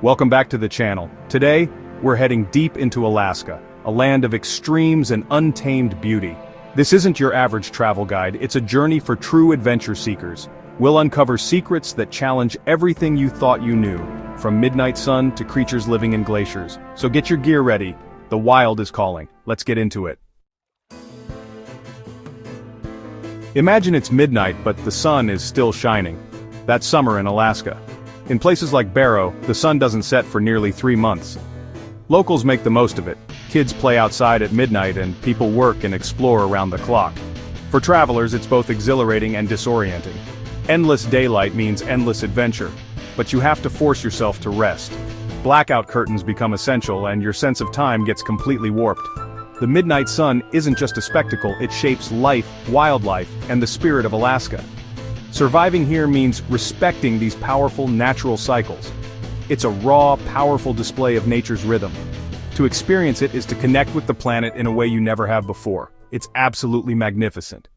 Welcome back to the channel. Today, we're heading deep into Alaska, a land of extremes and untamed beauty. This isn't your average travel guide, it's a journey for true adventure seekers. We'll uncover secrets that challenge everything you thought you knew, from midnight sun to creatures living in glaciers. So get your gear ready, the wild is calling. Let's get into it. Imagine it's midnight but the sun is still shining. That's summer in Alaska. In places like Barrow, the sun doesn't set for nearly 3 months. Locals make the most of it. Kids play outside at midnight and people work and explore around the clock. For travelers, it's both exhilarating and disorienting. Endless daylight means endless adventure, but you have to force yourself to rest. Blackout curtains become essential and your sense of time gets completely warped. The midnight sun isn't just a spectacle, it shapes life, wildlife, and the spirit of Alaska. Surviving here means respecting these powerful natural cycles. It's a raw, powerful display of nature's rhythm. To experience it is to connect with the planet in a way you never have before. It's absolutely magnificent.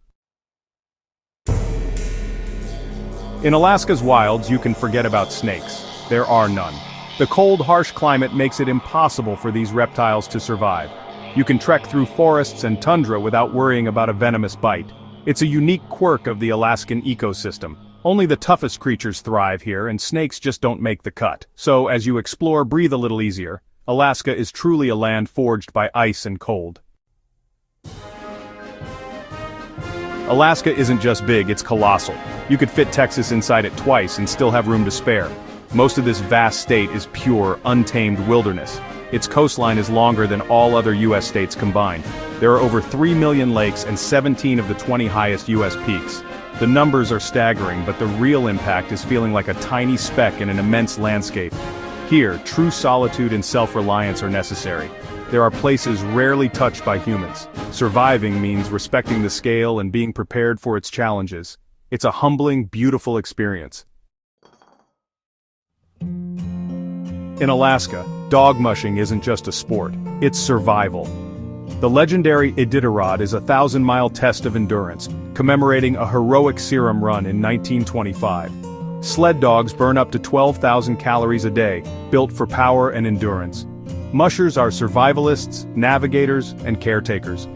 In Alaska's wilds, you can forget about snakes. There are none. The cold, harsh climate makes it impossible for these reptiles to survive. You can trek through forests and tundra without worrying about a venomous bite. It's a unique quirk of the Alaskan ecosystem. Only the toughest creatures thrive here and snakes just don't make the cut. So as you explore, breathe a little easier. Alaska is truly a land forged by ice and cold. Alaska isn't just big, it's colossal. You could fit Texas inside it twice and still have room to spare. Most of this vast state is pure, untamed wilderness. Its coastline is longer than all other U.S. states combined. There are over 3 million lakes and 17 of the 20 highest U.S. peaks. The numbers are staggering, but the real impact is feeling like a tiny speck in an immense landscape. Here, true solitude and self-reliance are necessary. There are places rarely touched by humans. Surviving means respecting the scale and being prepared for its challenges. It's a humbling, beautiful experience. In Alaska, dog mushing isn't just a sport, it's survival. The legendary Iditarod is a 1,000-mile test of endurance, commemorating a heroic serum run in 1925. Sled dogs burn up to 12,000 calories a day, built for power and endurance. Mushers are survivalists, navigators, and caretakers.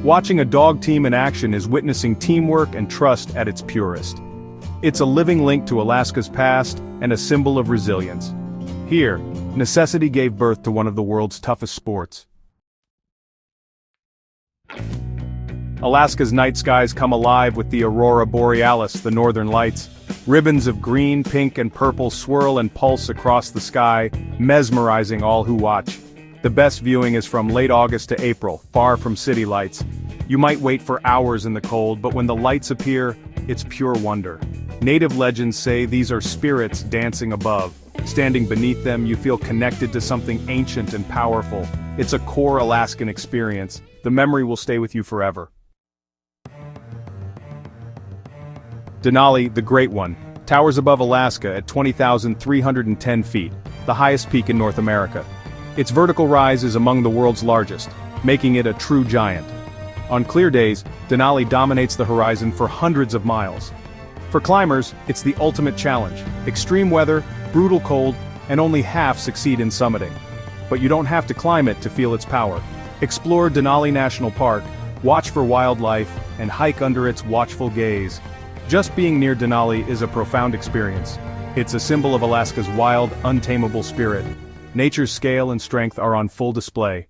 Watching a dog team in action is witnessing teamwork and trust at its purest. It's a living link to Alaska's past and a symbol of resilience. Here, necessity gave birth to one of the world's toughest sports. Alaska's night skies come alive with the aurora borealis, the northern lights. Ribbons of green, pink, and purple swirl and pulse across the sky, mesmerizing all who watch. The best viewing is from late August to April, far from city lights. You might wait for hours in the cold, but when the lights appear, it's pure wonder. Native legends say these are spirits dancing above. Standing beneath them, you feel connected to something ancient and powerful. It's a core Alaskan experience. The memory will stay with you forever. Denali, the Great One, towers above Alaska at 20,310 feet, the highest peak in North America. Its vertical rise is among the world's largest, making it a true giant. On clear days, Denali dominates the horizon for hundreds of miles. For climbers, it's the ultimate challenge. Extreme weather, brutal cold, and only half succeed in summiting. But you don't have to climb it to feel its power. Explore Denali National Park, watch for wildlife, and hike under its watchful gaze. Just being near Denali is a profound experience. It's a symbol of Alaska's wild, untamable spirit. Nature's scale and strength are on full display.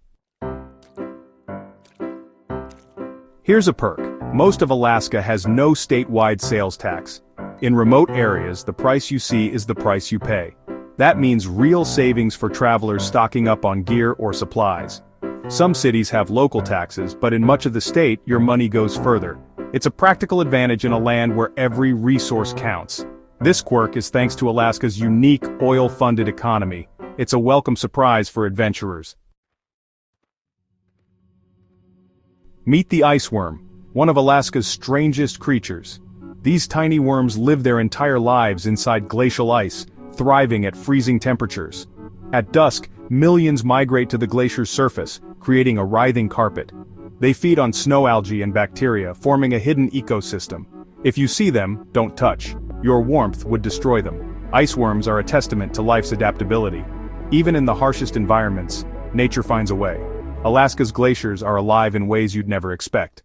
Here's a perk. Most of Alaska has no statewide sales tax. In remote areas, the price you see is the price you pay. That means real savings for travelers stocking up on gear or supplies. Some cities have local taxes, but in much of the state, your money goes further. It's a practical advantage in a land where every resource counts. This quirk is thanks to Alaska's unique oil-funded economy. It's a welcome surprise for adventurers. Meet the ice worm, one of Alaska's strangest creatures. These tiny worms live their entire lives inside glacial ice, thriving at freezing temperatures. At dusk, millions migrate to the glacier's surface, creating a writhing carpet. They feed on snow algae and bacteria, forming a hidden ecosystem. If you see them, don't touch. Your warmth would destroy them. Ice worms are a testament to life's adaptability. Even in the harshest environments, nature finds a way. Alaska's glaciers are alive in ways you'd never expect.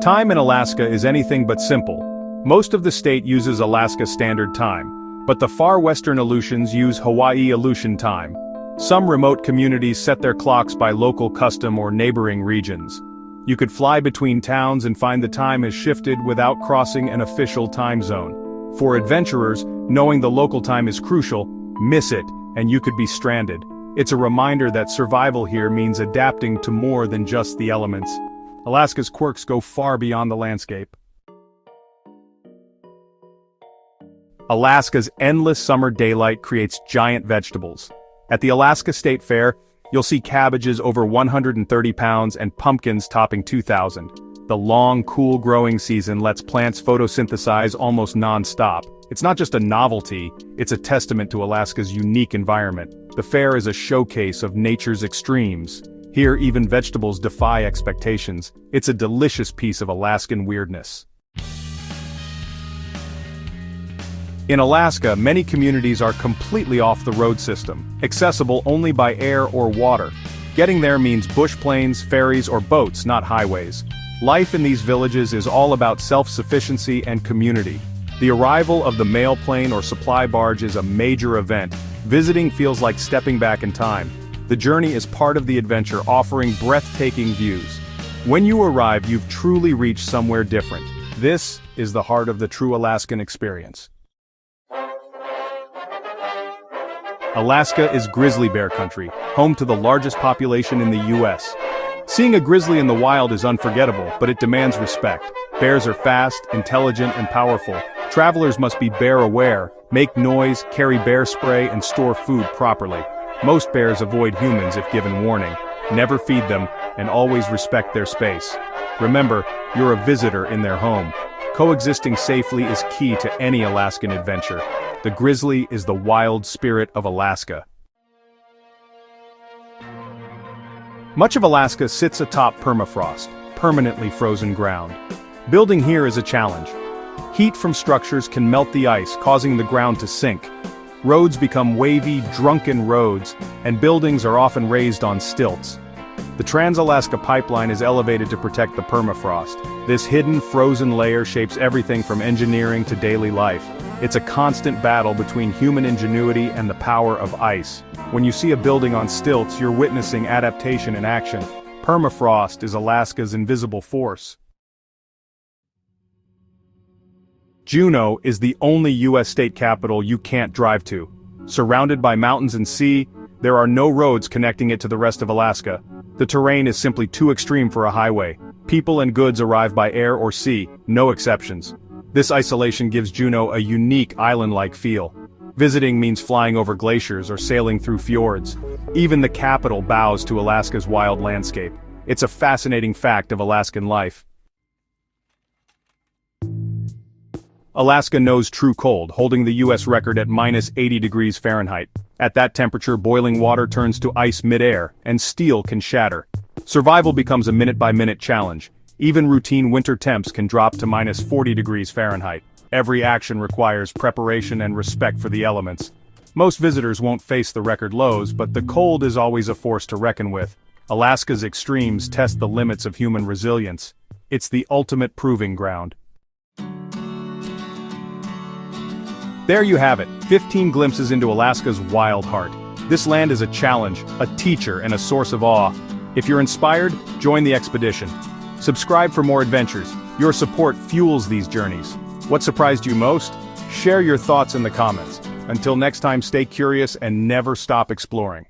Time in Alaska is anything but simple. Most of the state uses Alaska Standard Time, but the far western Aleutians use Hawaii Aleutian Time. Some remote communities set their clocks by local custom or neighboring regions. You could fly between towns and find the time is shifted without crossing an official time zone. For adventurers, knowing the local time is crucial. Miss it, and you could be stranded. It's a reminder that survival here means adapting to more than just the elements. Alaska's quirks go far beyond the landscape. Alaska's endless summer daylight creates giant vegetables. At the Alaska State Fair, you'll see cabbages over 130 pounds and pumpkins topping 2,000. The long, cool growing season lets plants photosynthesize almost non-stop. It's not just a novelty, it's a testament to Alaska's unique environment. The fair is a showcase of nature's extremes. Here, even vegetables defy expectations. It's a delicious piece of Alaskan weirdness. In Alaska, many communities are completely off the road system, accessible only by air or water. Getting there means bush planes, ferries, or boats, not highways. Life in these villages is all about self-sufficiency and community. The arrival of the mail plane or supply barge is a major event. Visiting feels like stepping back in time. The journey is part of the adventure, offering breathtaking views. When you arrive, you've truly reached somewhere different. This is the heart of the true Alaskan experience. Alaska is grizzly bear country, home to the largest population in the U.S. Seeing a grizzly in the wild is unforgettable, but it demands respect. Bears are fast, intelligent, and powerful. Travelers must be bear aware, make noise, carry bear spray, and store food properly. Most bears avoid humans if given warning. Never feed them, and always respect their space. Remember, you're a visitor in their home. Coexisting safely is key to any Alaskan adventure. The grizzly is the wild spirit of Alaska. Much of Alaska sits atop permafrost, permanently frozen ground. Building here is a challenge. Heat from structures can melt the ice, causing the ground to sink. Roads become wavy, drunken roads, and buildings are often raised on stilts. The Trans-Alaska Pipeline is elevated to protect the permafrost. This hidden, frozen layer shapes everything from engineering to daily life. It's a constant battle between human ingenuity and the power of ice. When you see a building on stilts, you're witnessing adaptation in action. Permafrost is Alaska's invisible force. Juneau is the only U.S. state capital you can't drive to. Surrounded by mountains and sea, there are no roads connecting it to the rest of Alaska. The terrain is simply too extreme for a highway. People and goods arrive by air or sea, no exceptions. This isolation gives Juneau a unique island-like feel. Visiting means flying over glaciers or sailing through fjords. Even the capital bows to Alaska's wild landscape. It's a fascinating fact of Alaskan life. Alaska knows true cold, holding the U.S. record at -80 degrees Fahrenheit. At that temperature, boiling water turns to ice mid-air, and steel can shatter. Survival becomes a minute-by-minute challenge. Even routine winter temps can drop to -40 degrees Fahrenheit. Every action requires preparation and respect for the elements. Most visitors won't face the record lows, but the cold is always a force to reckon with. Alaska's extremes test the limits of human resilience. It's the ultimate proving ground. There you have it, 15 glimpses into Alaska's wild heart. This land is a challenge, a teacher, and a source of awe. If you're inspired, join the expedition. Subscribe for more adventures. Your support fuels these journeys. What surprised you most? Share your thoughts in the comments. Until next time, stay curious and never stop exploring.